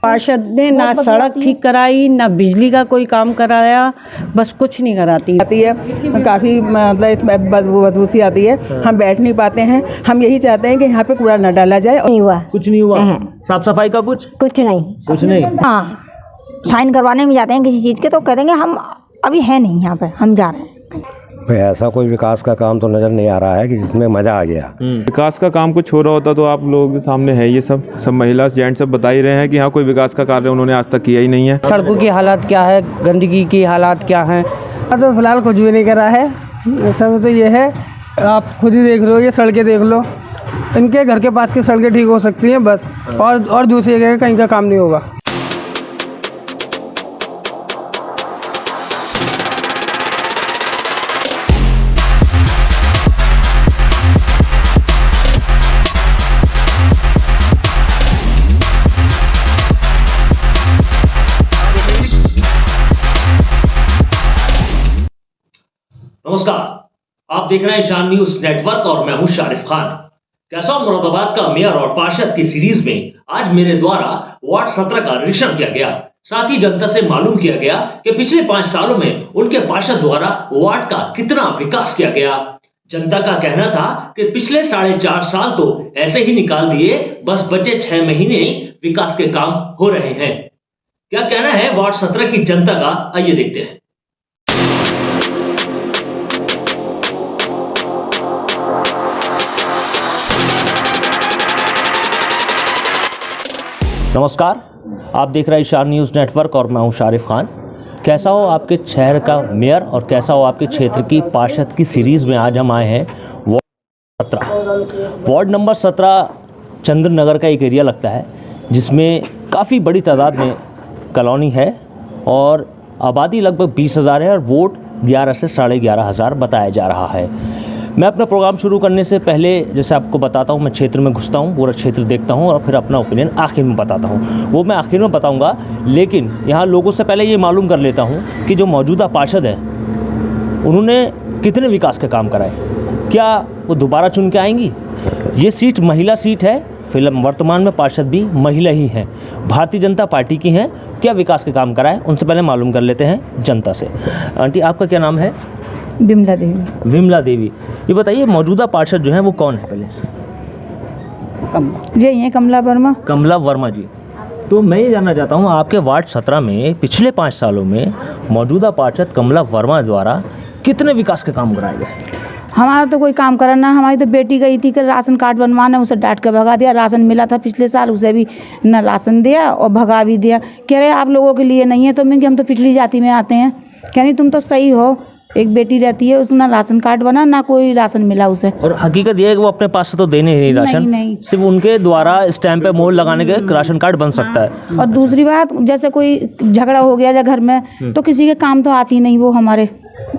पार्षद ने ना सड़क ठीक कराई, ना बिजली का कोई काम कराया, बस कुछ नहीं कराती है। काफ़ी मतलब इसमें बदबू सी आती है, हम बैठ नहीं पाते हैं। हम यही चाहते हैं कि यहाँ पे कूड़ा न डाला जाए। नहीं हुआ, कुछ नहीं हुआ। साफ सफाई का कुछ नहीं। हाँ, साइन करवाने में जाते हैं किसी चीज़ के तो कह देंगे हम अभी है नहीं यहाँ पे, हम जा रहे हैं। भाई ऐसा कोई विकास का काम तो नज़र नहीं आ रहा है कि जिसमें मज़ा आ गया। विकास का काम कुछ हो रहा होता तो आप लोगों के सामने है, ये सब महिला जेंट्स सब बता ही रहे हैं कि हाँ कोई विकास का कार्य उन्होंने आज तक किया ही नहीं है। सड़कों की हालात क्या है, गंदगी की हालात क्या है, तो फिलहाल कुछ भी नहीं करा है। सब तो ये है, आप खुद ही देख लो, ये सड़कें देख लो, इनके घर के पास की सड़कें ठीक हो सकती हैं बस, और दूसरी जगह कहीं का काम नहीं होगा। नमस्कार, आप देख रहे हैं शान न्यूज नेटवर्क और मैं हूं शारिफ खान। कैसौन मुरादाबाद का मेयर और पार्षद की सीरीज में आज मेरे द्वारा वार्ड 17 का निरीक्षण किया गया। साथ ही जनता से मालूम किया गया कि पिछले 5 सालों में उनके पार्षद द्वारा वार्ड का कितना विकास किया गया। जनता का कहना था कि पिछले 4.5 साल तो ऐसे ही निकाल दिए, बस बचे 6 महीने विकास के काम हो रहे हैं। क्या कहना है वार्ड 17 की जनता का, आइए देखते हैं। नमस्कार, आप देख रहे हैं शान न्यूज़ नेटवर्क और मैं हूं शारिफ खान। कैसा हो आपके शहर का मेयर और कैसा हो आपके क्षेत्र की पार्षद की सीरीज़ में आज हम आए हैं वार्ड 17। वार्ड नंबर 17 चंद्र नगर का एक एरिया लगता है जिसमें काफ़ी बड़ी तादाद में कॉलोनी है और आबादी लगभग 20,000 है और वोट 11 से 11,500 बताया जा रहा है। मैं अपना प्रोग्राम शुरू करने से पहले जैसे आपको बताता हूँ, मैं क्षेत्र में घुसता हूँ, पूरा क्षेत्र देखता हूँ और फिर अपना ओपिनियन आखिर में बताता हूँ। वो मैं आखिर में बताऊँगा, लेकिन यहाँ लोगों से पहले ये मालूम कर लेता हूँ कि जो मौजूदा पार्षद हैं उन्होंने कितने विकास के काम कराए, क्या वो दोबारा चुन के आएंगी। ये सीट महिला सीट है, फिलहाल वर्तमान में पार्षद भी महिला ही हैं, भारतीय जनता पार्टी की हैं। क्या विकास के काम कराए उनसे पहले मालूम कर लेते हैं जनता से। आंटी, आपका क्या नाम है? विमला देवी। विमला देवी, ये बताइए मौजूदा पार्षद जो हैं वो कौन है? पहले ये हैं कमला वर्मा। कमला वर्मा जी। तो मैं ये जानना चाहता हूँ आपके वार्ड 17 में पिछले 5 सालों में मौजूदा पार्षद कमला वर्मा द्वारा कितने विकास के काम कराए गए? हमारा तो कोई काम करा ना, हमारी तो बेटी गई थी कि राशन कार्ड बनवाना, उसे डांट के भगा दिया। राशन मिला था पिछले साल, उसे भी न राशन दिया और भगा भी दिया। कह रहे आप लोगों के लिए नहीं है, तो मैं हम तो पिछली जाति में आते हैं। कह रही तुम तो सही हो, एक बेटी रहती है, उसने ना राशन कार्ड बना ना कोई राशन मिला उसे। और हकीकत यह है कि वो अपने पास से तो देने ही नहीं राशन, नहीं। सिर्फ उनके द्वारा स्टैंप पे मोहर लगाने के राशन कार्ड बन सकता है। और दूसरी बात, जैसे कोई झगड़ा हो गया या घर में तो किसी के काम तो आती नहीं, वो हमारे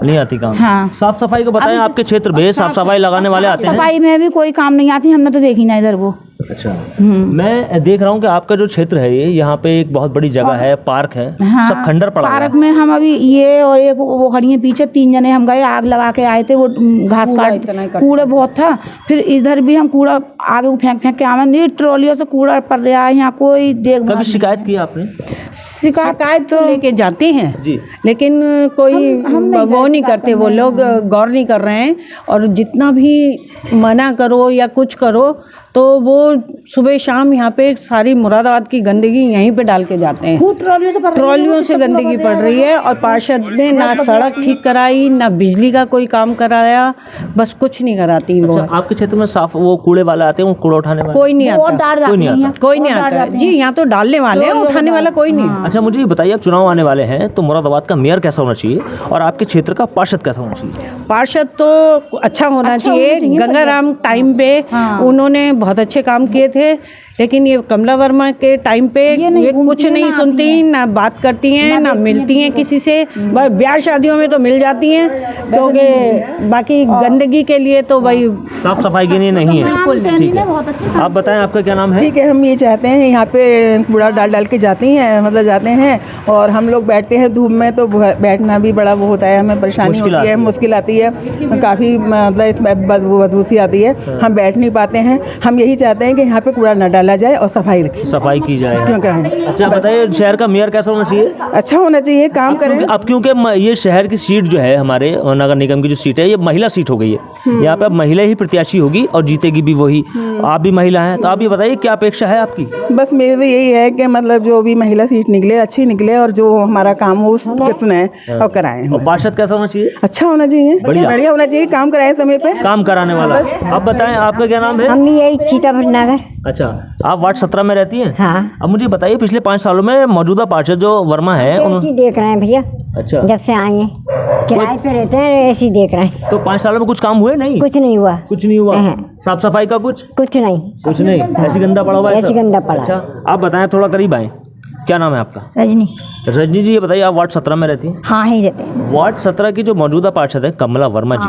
नहीं आती काम। हाँ। साफ सफाई का बताएं, आपके क्षेत्र में साफ सफाई लगाने वाले आते हैं? सफाई में भी कोई काम नहीं आती, हमने तो देखी ना इधर वो। अच्छा, मैं देख रहा हूँ कि आपका जो क्षेत्र है ये, यहाँ पे एक बहुत बड़ी जगह है, पार्क है। हाँ, सब खंडर पड़ा हुआ है। पार्क में हम अभी ये और एक वो खड़ी है पीछे, 3 जने हम गए, आग लगा के आए थे। वो घास काट, कूड़ा बहुत था। फिर इधर भी हम कूड़ा आगे फेंक के आए, नहीं ट्रॉलियों से कूड़ा पड़ रहा है यहाँ, कोई देख। कभी शिकायत की आपने? शिकायत तो लेके जाते हैं जी, लेकिन कोई वो नहीं करते, वो लोग गौर नहीं कर रहे हैं। और जितना भी मना करो या कुछ करो तो वो सुबह शाम यहाँ पे सारी मुरादाबाद की गंदगी यहीं पे डाल के जाते हैं। ट्रॉलियों से गंदगी पड़ रही है और पार्षद ने ना सड़क ठीक कराई, ना बिजली का कोई काम कराया, बस कुछ नहीं कराती वो। अच्छा, आपके क्षेत्र में साफ वो कूड़े वाले आते हैं, वो कूड़ा उठाने वाले? कोई नहीं आता, कोई नहीं आता जी। यहाँ तो डालने वाले हैं, उठाने वाला कोई नहीं। अच्छा, मुझे ये बताइए, अब चुनाव आने वाले हैं तो मुरादाबाद का मेयर कैसा होना चाहिए और आपके क्षेत्र का पार्षद कैसा होना चाहिए? पार्षद तो अच्छा होना चाहिए। गंगाराम टाइम पे उन्होंने बहुत अच्छे काम किए थे, लेकिन ये कमला वर्मा के टाइम पे ये कुछ नहीं सुनती, ना बात करती हैं, ना मिलती हैं किसी से। ब्याह शादियों में तो मिल जाती हैं, क्योंकि बाकी गंदगी के लिए तो भाई साफ सफाई के लिए नहीं है। ठीक है, आप बताएं आपका क्या नाम है? ठीक है, हम ये चाहते हैं यहाँ पे कूड़ा डाल के जाती हैं, मतलब जाते हैं और हम लोग बैठते हैं धूप में, तो बैठना भी बड़ा वो होता है, हमें परेशानी होती है, मुश्किल आती है, काफ़ी मतलब इसमें बदबू सी आती है, हम बैठ नहीं पाते हैं। हम यही चाहते हैं कि यहाँ पे कूड़ा न डाला जाए और सफाई रखी, सफाई की जाए। क्यों कहें। अच्छा बताइए, शहर का मेयर कैसा होना चाहिए? अच्छा होना चाहिए, काम करें। अब क्योंकि ये शहर की सीट जो है हमारे नगर निगम की जो सीट है ये महिला सीट हो गई है, यहाँ पे अब महिला ही प्रत्याशी होगी और जीतेगी भी वही। आप भी महिला हैं, तो आप ये बताइए क्या अपेक्षा है आपकी? बस मेरी तो यही है कि मतलब जो भी महिला सीट निकले अच्छी निकले और जो हमारा काम हो उसको चुने और कराएं। और पार्षद कैसा होना चाहिए? अच्छा होना चाहिए, बढ़िया होना चाहिए, काम कराएं समय पे, काम कराने वाला। अब बताएं आपका क्या नाम है? हम भी यही सीतापुर नगर। अच्छा, आप वार्ड 17 में रहती हैं? हाँ। अब मुझे बताइए पिछले 5 सालों में मौजूदा पार्षद जो वर्मा है ऐसी देख रहे हैं भैया। अच्छा, जब से आए हैं किराए पे रहते हैं, ऐसी देख रहे हैं। तो 5 सालों में कुछ काम हुए? नहीं, कुछ नहीं हुआ। कुछ नहीं हुआ। साफ सफाई का कुछ नहीं, कुछ नहीं, ऐसी गंदा पड़ा हुआ है, ऐसी गंदा पड़ा। अच्छा, आप बताएं, थोड़ा करीब आए, क्या नाम है आपका? रजनी। रजनी जी, ये बताइए आप वार्ड 17 में रहती हैं? हाँ, ही रहते हैं। वार्ड 17 की जो मौजूदा पार्षद है कमला वर्मा जी,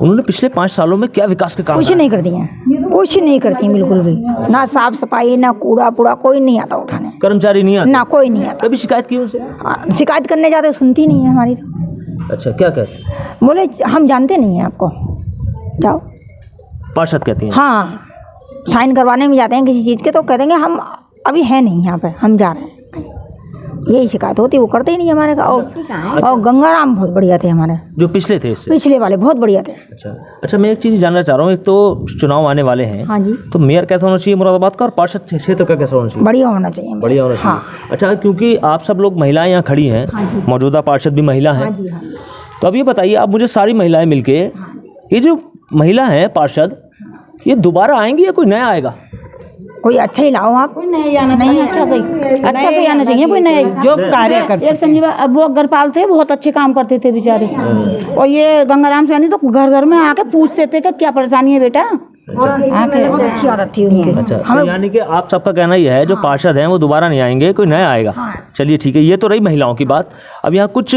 उन्होंने पिछले 5 सालों में क्या विकास के काम कुछ नहीं करती हैं, कुछ नहीं करती हैं बिल्कुल भी, ना साफ सफाई ना कूड़ा पूड़ा, कोई नहीं आता उठाने, कर्मचारी नहीं आते? ना कोई नहीं आता। कभी शिकायत की उनसे? शिकायत करने जाते सुनती नहीं है हमारी तो। अच्छा, क्या कहते? बोले हम जानते नहीं हैं आपको, जाओ। पार्षद कहती हैं? हाँ, साइन करवाने में जाते हैं किसी चीज़ के तो कह देंगे हम अभी हैं नहीं यहाँ पे, हम जा रहे हैं। यही शिकायत होती, वो करते ही नहीं हमारे का। और गंगाराम बहुत बढ़िया थे हमारे, जो पिछले थे इससे? पिछले वाले बहुत बढ़िया थे। अच्छा, मैं एक चीज़ जानना चाह रहा हूँ, एक तो चुनाव आने वाले हैं। हाँ जी। तो मेयर कैसा होना चाहिए मुरादाबाद का, और पार्षद क्षेत्र का कैसा होना चाहिए? बढ़िया होना चाहिए। बढ़िया होना चाहिए। अच्छा, क्योंकि आप सब लोग महिलाएं यहाँ खड़ी हैं, मौजूदा पार्षद भी महिला हैं, तो अब ये बताइए आप मुझे, सारी महिलाएं मिलके, ये जो महिला हैं पार्षद, ये दोबारा आएंगी या कोई नया आएगा? कोई अच्छा ही लाओ आप, नहीं अच्छा से आना चाहिए कोई नया जो कार्य कर एक संजीवा अब वो अग्रपाल थे, बहुत अच्छे काम करते थे बेचारे, और ये गंगाराम सैनी तो घर घर में आके पूछते थे कि क्या परेशानी है बेटा, आके बहुत अच्छी आदत थी उनकी। अच्छा, तो यानी कि आप सबका कहना यह है जो पार्षद हैं वो दोबारा नहीं आएंगे, कोई नया आएगा। चलिए ठीक है, ये तो रही महिलाओं की बात। अब यहाँ कुछ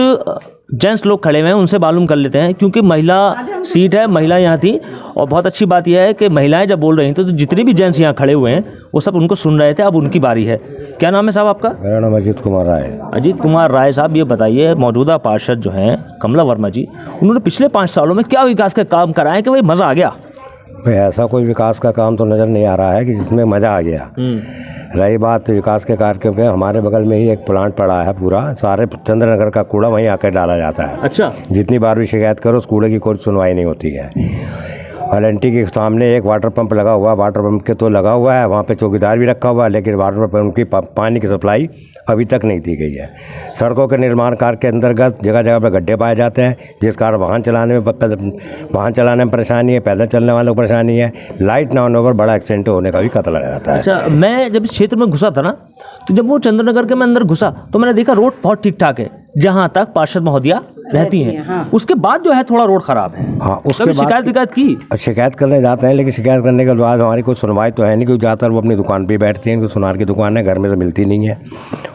जेंट्स लोग खड़े हुए हैं, उनसे मालूम कर लेते हैं, क्योंकि महिला सीट है, महिला यहाँ थी, और बहुत अच्छी बात यह है कि महिलाएं जब बोल रही थी तो जितने भी जेंट्स यहाँ खड़े हुए हैं वो सब उनको सुन रहे थे। अब उनकी बारी है। क्या नाम है साहब आपका? मेरा नाम अजीत कुमार राय। अजीत कुमार राय साहब, ये बताइए मौजूदा पार्षद जो हैं कमला वर्मा जी, उन्होंने पिछले 5 सालों में क्या विकास के काम कराए कि भाई मज़ा आ गया? भाई ऐसा कोई विकास का काम तो नज़र नहीं आ रहा है कि जिसमें मज़ा आ गया। रही बात विकास के कार्य, क्योंकि हमारे बगल में ही एक प्लांट पड़ा है, पूरा सारे चंद्रनगर का कूड़ा वहीं आकर डाला जाता है। अच्छा, जितनी बार भी शिकायत करो उस कूड़े की कोई सुनवाई नहीं होती है। एल&टी के सामने एक वाटर पंप लगा हुआ है, वाटर पंप के तो लगा हुआ है, वहाँ पे चौकीदार भी रखा हुआ है, लेकिन वाटर पंप की पानी की सप्लाई अभी तक नहीं दी गई है। सड़कों के निर्माण कार्य के अंतर्गत जगह जगह पर गड्ढे पाए जाते हैं, जिस कारण वाहन चलाने में परेशानी है, पैदल चलने वालों को परेशानी है, लाइट ना होने पर बड़ा एक्सीडेंट होने का भी खतरा रहता है। अच्छा, मैं जब इस क्षेत्र में घुसा था ना, तो जब वो चंद्रनगर के मैं अंदर घुसा तो मैंने देखा रोड बहुत ठीक ठाक है, जहाँ तक पार्षद महोदया रहती हैं। हाँ। उसके बाद जो है थोड़ा रोड खराब है। हाँ, उसके बाद शिकायत की, शिकायत करने जाते हैं, लेकिन शिकायत करने के बाद हमारी कोई सुनवाई तो है नहीं, क्योंकि ज़्यादातर वो अपनी दुकान पे बैठती हैं, क्योंकि सुनार की दुकान है, घर में से मिलती नहीं है,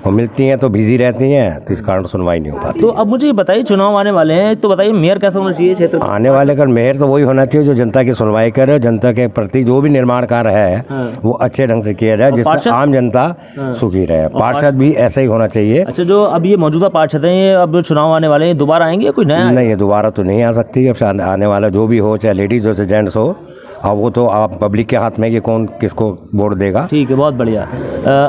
और मिलती हैं तो बिजी रहती हैं, तो इस कारण सुनवाई नहीं हो पाती। तो अब मुझे ये बताइए, चुनाव आने वाले हैं, तो बताइए मेयर कैसा होना चाहिए क्षेत्र? आने वाले का मेयर तो वही होना चाहिए जो जनता की सुनवाई करे, जनता के प्रति जो भी निर्माण कार्य है वो अच्छे ढंग से किया जाए, जिससे आम जनता सुखी रहे। पार्षद भी ऐसा ही होना चाहिए। अच्छा, जो अब ये मौजूदा पार्षद हैं, ये अब चुनाव आने वाले हैं, दोबारा आएंगे या कोई नया? नहीं, ये दोबारा तो नहीं आ सकती। अब आने वाला जो भी हो, चाहे लेडीज़ हो चाहे जेंट्स हो, अब वो तो आप पब्लिक के हाथ में कि कौन किसको वोट देगा। ठीक है, बहुत बढ़िया।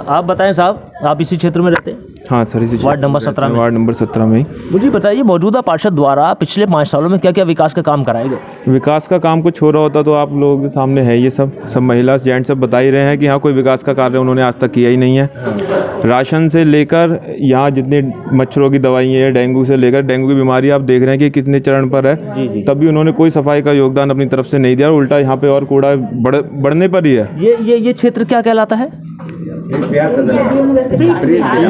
आप बताएं साहब, आप इसी क्षेत्र में रहते हैं? हाँ सर, इसी वार्ड नंबर 17 में। वार्ड नंबर 17 में ही। मुझे बताइए मौजूदा पार्षद द्वारा पिछले 5 सालों में क्या क्या विकास का काम कराए गए? विकास का काम कुछ हो रहा होता तो आप लोगों के सामने है, ये सब महिला जेंट्स सब बता ही रहे हैं कि यहाँ कोई विकास का कार्य उन्होंने आज तक किया ही नहीं है। राशन से लेकर यहाँ जितने मच्छरों की दवाइयाँ है, डेंगू से लेकर, डेंगू की बीमारी आप देख रहे हैं कि कितने चरण पर है, तभी उन्होंने कोई सफाई का योगदान अपनी तरफ से नहीं दिया, उल्टा यहाँ पे और कूड़ा बढ़ने पर ही है। ये क्षेत्र क्या कहलाता है?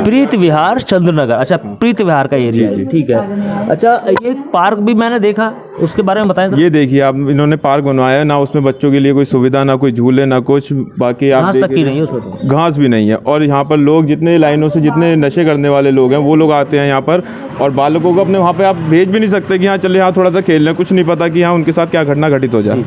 प्रीत विहार चंद्रनगर। अच्छा, प्रीत विहार का एरिया है, ठीक है। अच्छा, ये पार्क भी मैंने देखा, उसके बारे में बताएं। ये देखिए आप, इन्होंने पार्क बनवाया ना, उसमें बच्चों के लिए कोई सुविधा, ना कोई झूले, ना कुछ, बाकी आप घास तक की नहीं है उसमें, तो घास भी नहीं है। और यहाँ पर लोग जितने लाइनों से जितने नशे करने वाले लोग हैं वो लोग आते हैं यहाँ पर, और बालकों को अपने वहाँ पे आप भेज भी नहीं सकते कि यहाँ चले, यहाँ थोड़ा सा खेल लें, कुछ नहीं पता कि यहाँ उनके साथ क्या घटना घटित हो जाए।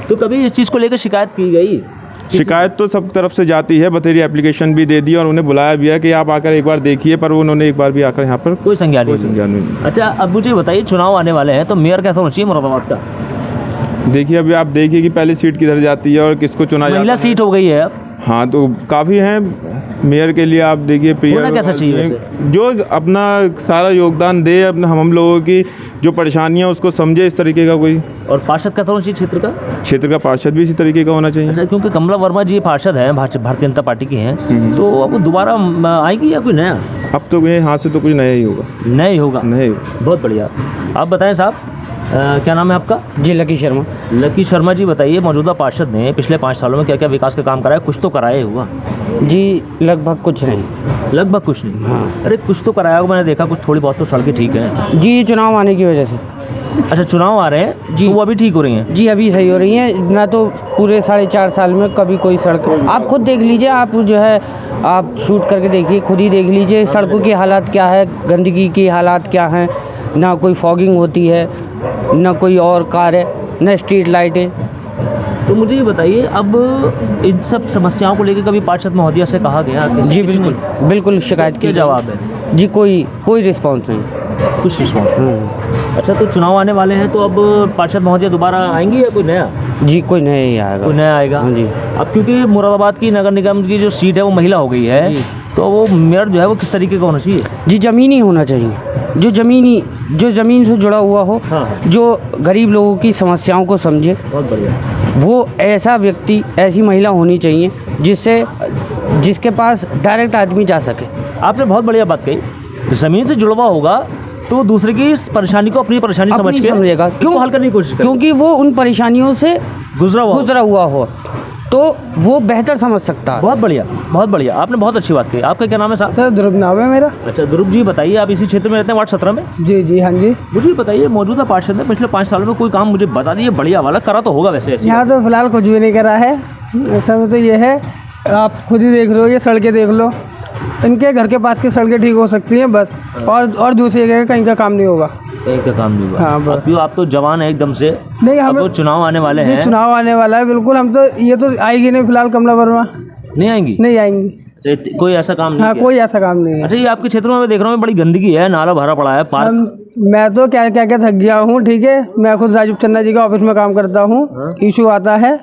तो कभी इस चीज़ को लेकर शिकायत की गई? शिकायत तो सब तरफ से जाती है, बतेरी एप्लीकेशन भी दे दी और उन्हें बुलाया भी है कि आप आकर एक बार देखिए, पर उन्होंने एक बार भी आकर यहाँ पर कोई संज्ञान कोई नहीं संज्ञान नहीं। अच्छा, अब मुझे बताइए, चुनाव आने वाले हैं तो मेयर कैसा होना चाहिए मुरादाबाद का? देखिए अभी आप देखिए कि पहली सीट किधर जाती है और किसको चुना जाता महिला है। सीट हो गई है अब। हाँ, तो काफ़ी हैं मेयर के लिए। आप देखिए होना कैसा चाहिए वैसे? जो अपना सारा योगदान दे, अपना हम लोगों की जो परेशानियाँ उसको समझे इस तरीके का कोई। और पार्षद कैसा होना चाहिए क्षेत्र का? क्षेत्र का पार्षद भी इसी तरीके का होना चाहिए। अच्छा, क्योंकि कमला वर्मा जी पार्षद हैं, भारतीय जनता पार्टी की हैं, तो अब वो दोबारा आएंगी या कोई नया? अब तो ये हाथ से तो कुछ नया ही होगा। नया ही होगा। नहीं, बहुत बढ़िया। आप बताएं साहब, क्या नाम है आपका? जी लकी शर्मा। लकी शर्मा जी, बताइए मौजूदा पार्षद ने पिछले 5 सालों में क्या क्या विकास का काम कराया? कुछ तो कराया होगा। जी लगभग कुछ नहीं। लगभग कुछ नहीं? हाँ। अरे कुछ तो कराया होगा, मैंने देखा कुछ थोड़ी बहुत तो सड़कें ठीक हैं। जी चुनाव आने की वजह से। अच्छा, चुनाव आ रहे हैं जी। तो वो अभी ठीक हो रही हैं? जी अभी सही हो रही हैं, ना तो पूरे 4.5 साल में कभी कोई सड़क। आप खुद देख लीजिए, आप जो है आप शूट करके देखिए, खुद ही देख लीजिए सड़कों की हालात क्या है, गंदगी की हालात क्या हैं, ना कोई फॉगिंग होती है, ना कोई और कार है, ना स्ट्रीट लाइटें। तो मुझे ये बताइए, अब इन सब समस्याओं को लेकर कभी पार्षद महोदया से कहा गया? जी बिल्कुल बिल्कुल शिकायत की। क्या जवाब है? जी कोई रिस्पॉन्स नहीं। कुछ रिस्पॉन्स? अच्छा, तो चुनाव आने वाले हैं तो अब पार्षद महोदया दोबारा आएंगी या कोई नया? जी कोई नया ही आएगा। कोई नया आएगा? हाँ जी। अब क्योंकि मुरादाबाद की नगर निगम की जो सीट है वो महिला हो गई है, जी। तो वो मेयर जो है वो किस तरीके का होना चाहिए? जी ज़मीनी होना चाहिए, जो ज़मीन से जुड़ा हुआ हो, हाँ। जो गरीब लोगों की समस्याओं को समझे। बहुत बढ़िया। वो ऐसा व्यक्ति, ऐसी महिला होनी चाहिए जिसके पास डायरेक्ट आदमी जा सके। आपने बहुत बढ़िया बात कही। ज़मीन से जुड़ा हुआ होगा तो दूसरे की परेशानी को अपनी परेशानी समझ के समझेगा, क्यों हल करने की कोशिश करेगा, क्योंकि वो उन परेशानियों से गुजरा हुआ हो तो वो बेहतर समझ सकता है। बहुत बढ़िया, बहुत बढ़िया। आपने बहुत अच्छी बात कही। आपका क्या नाम है साहब? सर ध्रुव नाम है मेरा। अच्छा ध्रुव जी, बताइए, आप इसी क्षेत्र में रहते हैं, वार्ड 17 में? जी हाँ जी। मुझे बताइए, मौजूदा पार्षद ने पिछले 5 सालों में कोई काम मुझे बता दिए बढ़िया वाला करा तो होगा वैसे? ऐसे यहाँ तो फिलहाल कुछ भी नहीं करा है। सब तो ये है, आप खुद ही देख लो, ये सड़कें देख लो, इनके घर के पास की सड़कें ठीक हो सकती हैं बस, और दूसरी जगह कहीं का काम नहीं होगा। कहीं का काम नहीं हुआ? हाँ, बस। क्यों, आप तो जवान है एकदम से। नहीं, अब हमें तो चुनाव आने वाले हैं। चुनाव आने वाला है बिल्कुल। हम तो ये तो आएगी नहीं फिलहाल, कमला वर्मा नहीं आएंगी? नहीं आएंगी। अच्छा, कोई ऐसा काम नहीं हाँ किया? कोई ऐसा काम नहीं है। अच्छा, ये आपके क्षेत्र में मैं देख रहा हूँ बड़ी गंदगी है, नाला भरा पड़ा है, पार्क। मैं तो क्या थक गया हूँ। ठीक है, मैं खुद राजीव चन्ना जी के ऑफिस में काम करता हूँ। इशू आता है,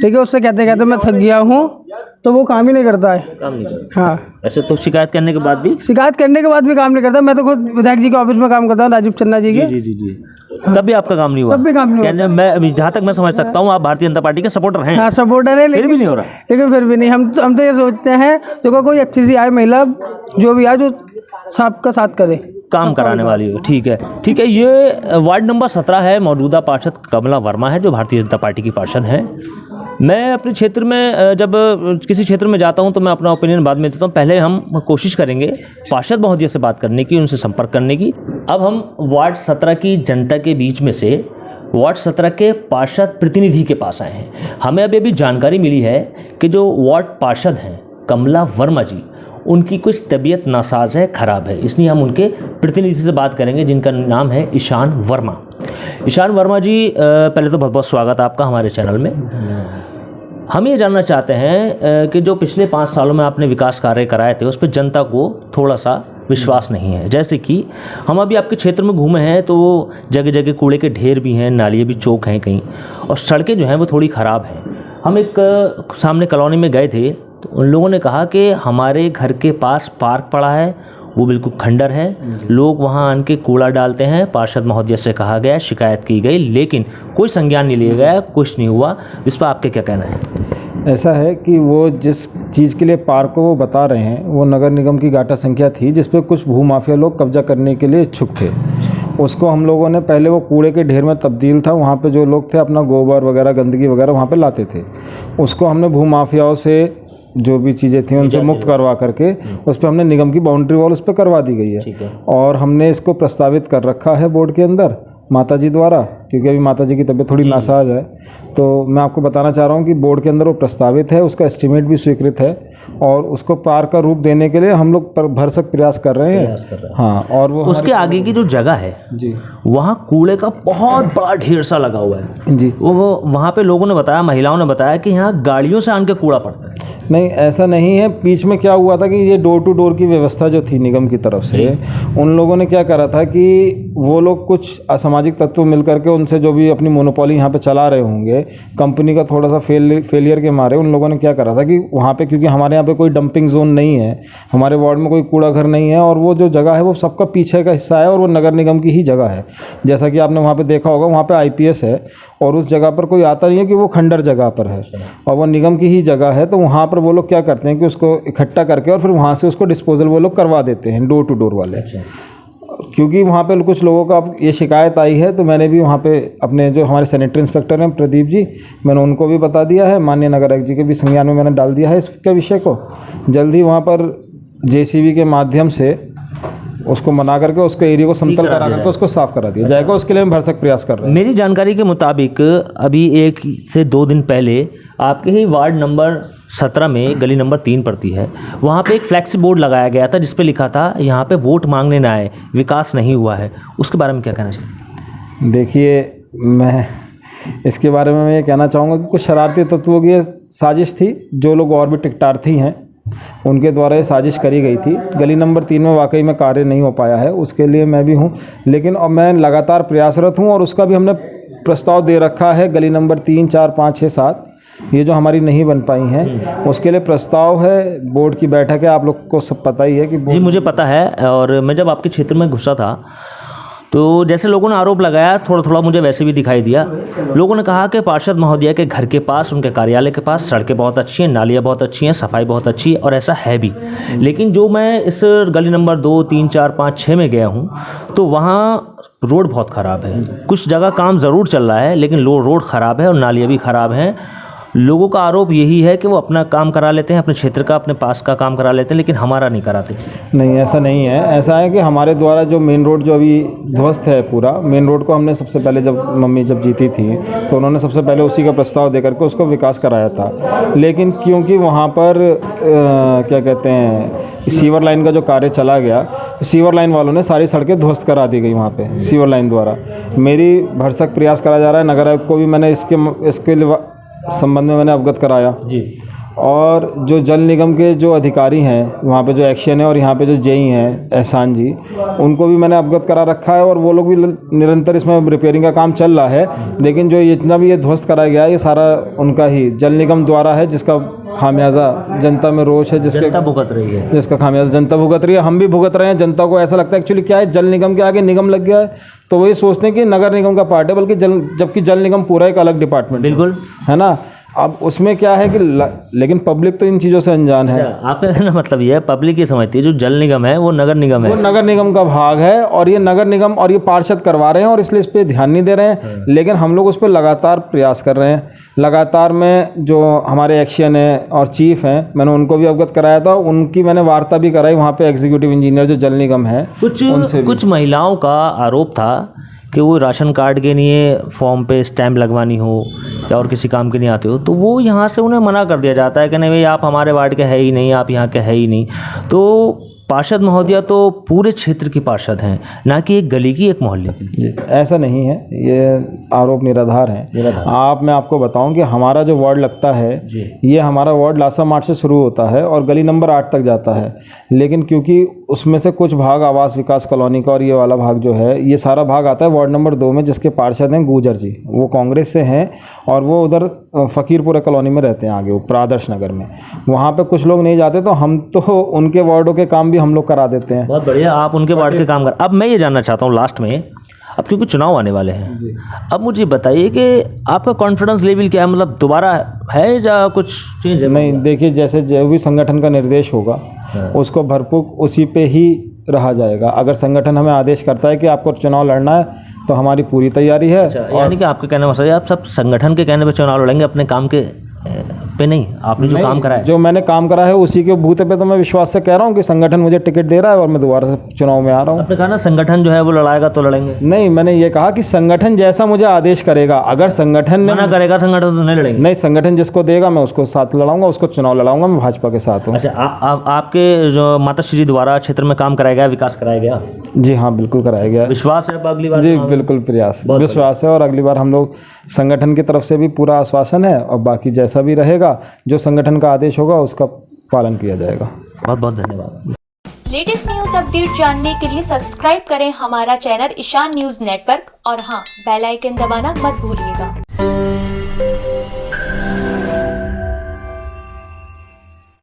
ठीक है, उससे कहते कहते मैं थक गया हूँ, तो वो काम ही नहीं करता है। काम नहीं करता? हाँ। अच्छा, तो शिकायत करने के बाद भी? शिकायत करने के बाद भी काम नहीं करता। मैं तो खुद विधायक जी के ऑफिस में काम करता हूँ, राजीव चन्ना जी के। जी। तब भी आपका काम नहीं हुआ? तब भी काम नहीं हुआ। मैं जहाँ तक मैं समझ सकता हूँ, आप भारतीय जनता पार्टी के सपोर्टर हैं। हाँ सपोर्टर है, फिर भी नहीं हो रहा? लेकिन फिर भी नहीं। हम तो ये सोचते हैं देखो कोई अच्छी सी आए महिला, जो भी आए, जो सबका साथ करे, काम कराने वाली हो। ठीक है। ये वार्ड नंबर 17 है। मौजूदा पार्षद कमला वर्मा है, जो भारतीय जनता पार्टी की पार्षद हैं। मैं अपने क्षेत्र में जब किसी क्षेत्र में जाता हूं तो मैं अपना ओपिनियन बाद में देता हूं। पहले हम कोशिश करेंगे पार्षद महोदय से बात करने की, उनसे संपर्क करने की। अब हम वार्ड 17 की जनता के बीच में से वार्ड 17 के पार्षद प्रतिनिधि के पास आए हैं। हमें अभी जानकारी मिली है कि जो वार्ड पार्षद हैं कमला वर्मा जी, उनकी कुछ तबीयत नासाज है, ख़राब है, इसलिए हम उनके प्रतिनिधि से बात करेंगे, जिनका नाम है ईशान वर्मा। ईशान वर्मा जी, पहले तो बहुत बहुत स्वागत है आपका हमारे चैनल में। हम ये जानना चाहते हैं कि जो पिछले 5 सालों में आपने विकास कार्य कराए थे, उस पर जनता को थोड़ा सा विश्वास नहीं है। जैसे कि हम अभी आपके क्षेत्र में घूमे हैं तो जगह जगह कूड़े के ढेर भी हैं, नालियाँ भी चौक हैं कहीं, और सड़कें जो हैं वो थोड़ी ख़राब हैं। हम एक सामने कॉलोनी में गए थे तो उन लोगों ने कहा कि हमारे घर के पास पार्क पड़ा है, वो बिल्कुल खंडर है, लोग वहाँ आन के कूड़ा डालते हैं। पार्षद महोदय से कहा गया, शिकायत की गई, लेकिन कोई संज्ञान नहीं लिया गया, कुछ नहीं हुआ। इस पर आपके क्या कहना है? ऐसा है कि वो जिस चीज़ के लिए पार्क को वो बता रहे हैं, वो नगर निगम की गाटा संख्या थी, जिस पे कुछ भूमाफिया लोग कब्जा करने के लिए इच्छुक थे। उसको हम लोगों ने पहले वो कूड़े के ढेर में तब्दील था, वहाँ पे जो लोग थे अपना गोबर वगैरह, गंदगी वगैरह वहाँ पे लाते थे। उसको हमने भूमाफियाओं से जो भी चीज़ें थी उनसे मुक्त करवा करके उस पर हमने निगम की बाउंड्री वॉल उस पर करवा दी गई है। और हमने इसको प्रस्तावित कर रखा है बोर्ड के अंदर, माताजी द्वारा, क्योंकि अभी माताजी की तबीयत थोड़ी नासाज है। तो मैं आपको बताना चाह रहा हूँ कि बोर्ड के अंदर वो प्रस्तावित है, उसका एस्टीमेट भी स्वीकृत है और उसको पार्क का रूप देने के लिए हम लोग भरसक प्रयास कर रहे हैं। हाँ, और वो उसके आगे की जो जगह है जी, वहाँ कूड़े का बहुत बड़ा ढेर सा लगा हुआ है जी। वो वहाँ पे लोगों ने बताया, महिलाओं ने बताया कि यहाँ गाड़ियों से आन के कूड़ा पड़ता है। नहीं, ऐसा नहीं है। बीच में क्या हुआ था कि ये डोर टू डोर की व्यवस्था जो थी निगम की तरफ से, उन लोगों ने क्या करा था कि वो लोग कुछ असामाजिक तत्व मिलकर के उनसे जो भी अपनी मोनोपोली यहाँ पे चला रहे होंगे, कंपनी का थोड़ा सा फेलियर के मारे उन लोगों ने क्या करा था कि वहाँ पे, क्योंकि हमारे यहाँ पे कोई डंपिंग जोन नहीं है, हमारे वार्ड में कोई कूड़ा घर नहीं है और वो जो जगह है वो सबका पीछे का हिस्सा है और वो नगर निगम की ही जगह है। जैसा कि आपने वहाँ पे देखा होगा, वहाँ पे IPS है और उस जगह पर कोई आता नहीं है कि वो खंडर जगह पर है और वो निगम की ही जगह है। तो वहाँ पर वो लोग क्या करते हैं कि उसको इकट्ठा करके और फिर वहाँ से उसको डिस्पोजल वो लोग करवा देते हैं, डोर टू डोर वाले। क्योंकि वहाँ पे कुछ लोगों का अब ये शिकायत आई है, तो मैंने भी वहाँ पे अपने जो हमारे सैनिटरी इंस्पेक्टर हैं प्रदीप जी, मैंने उनको भी बता दिया है, माननीय नगर आयुक्त जी के भी संज्ञान में मैंने डाल दिया है इसके विषय को। जल्द ही वहाँ पर JCB के माध्यम से उसको मना करके उसके एरिया को समतल करा करके उसको साफ करा दिया जाएगा। उसके लिए हम भरसक प्रयास कर रहे हैं। मेरी जानकारी के मुताबिक अभी 1 से 2 दिन पहले आपके ही वार्ड नंबर 17 में गली नंबर 3 पड़ती है, वहाँ पे एक फ्लैक्सी बोर्ड लगाया गया था जिस पे लिखा था यहाँ पे वोट मांगने ना आए, विकास नहीं हुआ है। उसके बारे में क्या कहना चाहिए? देखिए, मैं इसके बारे में ये कहना चाहूँगा कि कुछ शरारती तत्वों की साजिश थी। जो लोग और भी टिकटार्थी हैं उनके द्वारा ये साजिश करी गई थी। गली नंबर 3 में वाकई में कार्य नहीं हो पाया है, उसके लिए मैं भी हूँ, लेकिन अब मैं लगातार प्रयासरत हूँ और उसका भी हमने प्रस्ताव दे रखा है। गली नंबर 3, 4, 5, 6, 7 ये जो हमारी नहीं बन पाई हैं, उसके लिए प्रस्ताव है, बोर्ड की बैठक है। आप लोग को सब पता ही है कि जी, मुझे पता है। और मैं जब आपके क्षेत्र में घुसा था तो जैसे लोगों ने आरोप लगाया, थोड़ा थोड़ा मुझे वैसे भी दिखाई दिया। लोगों ने कहा कि पार्षद महोदया के घर के पास, उनके कार्यालय के पास सड़कें बहुत अच्छी हैं, नालियाँ बहुत अच्छी हैं, सफाई बहुत अच्छी है, और ऐसा है भी। लेकिन जो मैं इस गली नंबर 2, 3, 4, 5, 6 में गया हूँ तो वहाँ रोड बहुत ख़राब है। कुछ जगह काम ज़रूर चल रहा है लेकिन रोड ख़राब है और नालियाँ भी ख़राब हैं। लोगों का आरोप यही है कि वो अपना काम करा लेते हैं, अपने क्षेत्र का, अपने पास का काम करा लेते हैं, लेकिन हमारा नहीं कराते। नहीं, ऐसा नहीं है। ऐसा है कि हमारे द्वारा जो मेन रोड जो अभी ध्वस्त है, पूरा मेन रोड को हमने सबसे पहले, जब मम्मी जब जीती थी तो उन्होंने सबसे पहले उसी का प्रस्ताव दे करके उसको विकास कराया था। लेकिन क्योंकि वहाँ पर क्या कहते हैं, सीवर लाइन का जो कार्य चला गया, तो सीवर लाइन वालों ने सारी सड़कें ध्वस्त करा दी गई वहाँ पे सीवर लाइन द्वारा। मेरी भरसक प्रयास करा जा रहा है। नगर आयुक्त को भी मैंने इसके संबंध में मैंने अवगत कराया जी। और जो जल निगम के जो अधिकारी हैं वहाँ पे, जो एक्शन है, और यहाँ पे जो जेई हैं एहसान जी, उनको भी मैंने अवगत करा रखा है और वो लोग भी निरंतर इसमें रिपेयरिंग का काम चल रहा है। लेकिन जो इतना भी ये ध्वस्त कराया गया है, ये सारा उनका ही जल निगम द्वारा है, जिसका खामियाजा जनता में रोष है, जनता भुगत रही है, जिसका खामियाजा जनता भुगत रही है। हम भी भुगत रहे हैं। जनता को ऐसा लगता है एक्चुअली क्या है, जल निगम के आगे निगम लग गया है तो वही सोचते हैं कि नगर निगम का पार्ट है, बल्कि जबकि जल निगम पूरा एक अलग डिपार्टमेंट बिल्कुल है ना। अब उसमें क्या है कि लेकिन पब्लिक तो इन चीज़ों से अनजान है। आपका कहना मतलब ये है, पब्लिक ये समझती है जो जल निगम है वो नगर निगम है, वो नगर निगम का भाग है और ये नगर निगम और ये पार्षद करवा रहे हैं और इसलिए इस पर ध्यान नहीं दे रहे हैं। लेकिन हम लोग उस पर लगातार प्रयास कर रहे हैं। लगातार में जो हमारे एक्शन है और चीफ हैं, मैंने उनको भी अवगत कराया था, उनकी मैंने वार्ता भी कराई वहाँ पे एग्जीक्यूटिव इंजीनियर जो जल निगम है। कुछ महिलाओं का आरोप था कि वो राशन कार्ड के लिए फॉर्म पे स्टैम्प लगवानी हो या और किसी काम के नहीं आते हो, तो वो यहाँ से उन्हें मना कर दिया जाता है कि नहीं भाई आप हमारे वार्ड के है ही नहीं, आप यहाँ के है ही नहीं। तो पार्षद महोदया तो पूरे क्षेत्र की पार्षद हैं, ना कि एक गली की, एक मोहल्ले की। जी, ऐसा नहीं है, ये आरोप निराधार है। मैं आपको बताऊं कि हमारा जो वार्ड लगता है, ये हमारा वार्ड लासा मार्ट से शुरू होता है और गली नंबर 8 तक जाता है। लेकिन क्योंकि उसमें से कुछ भाग आवास विकास कॉलोनी का और ये वाला भाग जो है, ये सारा भाग आता है वार्ड नंबर 2 में, जिसके पार्षद हैं गुजर जी, वो कांग्रेस से हैं और वो उधर फ़कीरपुरा कॉलोनी में रहते हैं, आगे ऊपर आदर्श नगर में। वहाँ पे कुछ लोग नहीं जाते, तो हम तो उनके वार्डों के काम भी हम लोग करा देते हैं। बहुत बढ़िया, आप उनके वार्ड के काम कर। अब मैं ये जानना चाहता हूँ लास्ट में, अब क्योंकि चुनाव आने वाले हैं, अब मुझे बताइए कि आपका कॉन्फिडेंस लेवल क्या है, मतलब दोबारा है या कुछ चेंज है? नहीं, देखिए, जैसे जो भी संगठन का निर्देश होगा उसको भरपूर उसी पे ही रहा जाएगा। अगर संगठन हमें आदेश करता है कि आपको चुनाव लड़ना है तो हमारी पूरी तैयारी है। यानी कि आपके कहने में सब संगठन के कहने पे चुनाव लड़ेंगे, अपने काम के पे नहीं, आपने जो काम करा है, जो मैंने काम करा है उसी के बूते पे तो मैं विश्वास से कह रहा हूँ कि संगठन मुझे टिकट दे रहा है और मैं दोबारा से चुनाव में आ रहा हूँ। आपने कहा ना संगठन जो है वो लड़ाएगा तो लड़ेंगे। नहीं, मैंने ये कहा कि संगठन जैसा मुझे आदेश करेगा, अगर संगठन ने मना करेगा संगठन तो नहीं लड़ेंगे। नहीं, संगठन जिसको देगा मैं उसको साथ लड़ाऊंगा, उसको चुनाव लड़ाऊंगा, मैं भाजपा के साथ हूँ। अच्छा, आपके जो माताश्री द्वारा क्षेत्र में काम कराया गया, विकास कराया गया? जी हाँ, बिल्कुल कराया गया। विश्वास है अगली बार? जी बिल्कुल, प्रयास विश्वास है, और अगली बार हम लोग संगठन की तरफ से भी पूरा आश्वासन है, और बाकी जैसा भी रहेगा, जो संगठन का आदेश होगा उसका पालन किया जाएगा। बहुत बहुत धन्यवाद। लेटेस्ट न्यूज अपडेट जानने के लिए सब्सक्राइब करें हमारा चैनल ईशान न्यूज नेटवर्क, और हाँ, बेल आइकन दबाना मत भूलिएगा।